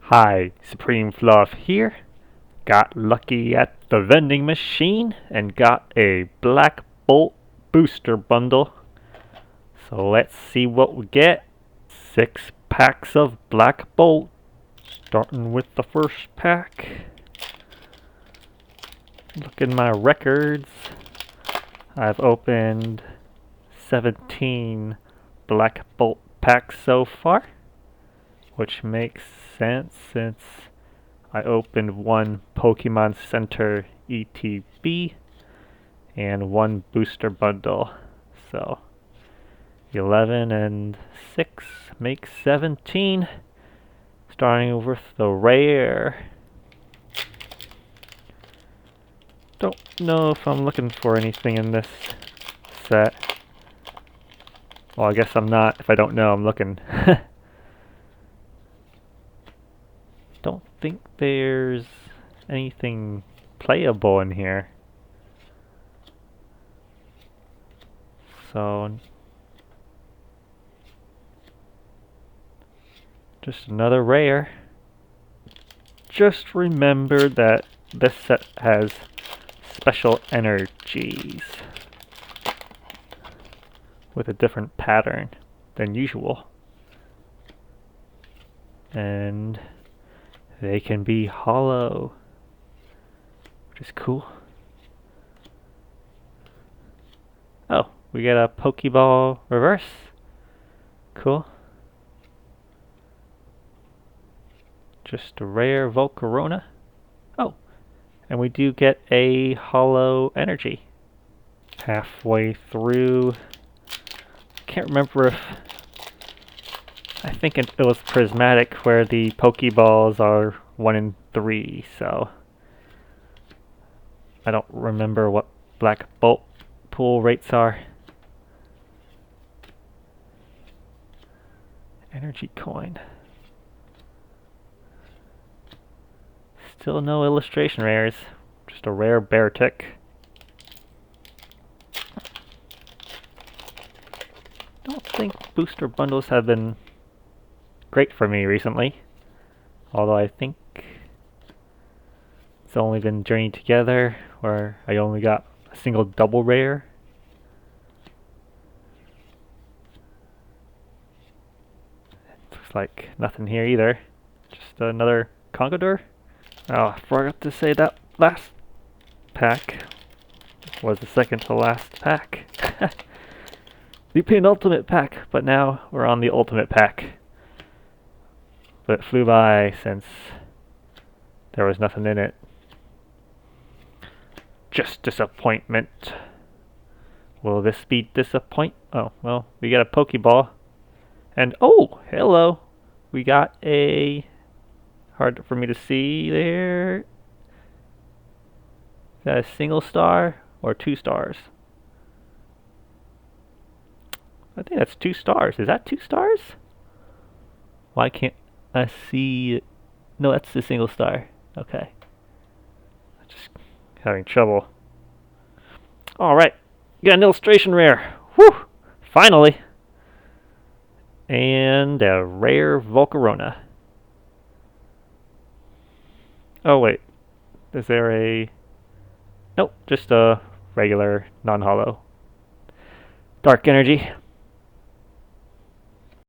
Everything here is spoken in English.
Hi, Supreme Fluff here. Got lucky at the vending machine and got a Black Bolt booster bundle. So let's see what we get. 6 packs of Black Bolt, starting with the first pack. Look in my records. I've opened 17 Black Bolt packs so far, which makes sense since I opened one Pokemon Center ETB and one booster bundle. So 11 and 6 makes 17. Starting with the rare. Don't know if I'm looking for anything in this set. Well, I guess I'm not. If I don't know, I'm looking. Don't think there's anything playable in here. So just another rare. Just remember that this set has special energies with a different pattern than usual. And they can be hollow, which is cool. Oh, we get a Pokeball reverse. Cool. Just a rare Volcarona. Oh, and we do get a hollow energy. Halfway through. Can't remember if... I think it was prismatic where the Pokeballs are 1 in 3, so... I don't remember what Black Bolt pool rates are. Energy coin. Still no illustration rares. Just a rare Beartic. Don't think booster bundles have been great for me recently. Although I think it's only been Journey Together where I only got a single double rare. Looks like nothing here either. Just another Congador. Oh, I forgot to say that last pack was the second to last pack. The penultimate pack, but now we're on the ultimate pack. But it flew by since there was nothing in it. Just disappointment. Will this be disappoint? Oh, well, we got a Pokeball. And, oh, hello. We got a... Hard for me to see there. Is that a single star or 2 stars? I think that's 2 stars. Is that 2 stars? Why can't I see it? No, that's the single star. Okay. Just having trouble. Alright. Got an illustration rare. Whew! Finally! And a rare Volcarona. Oh, wait. Is there a... Nope, just a regular non-hollow. Dark energy.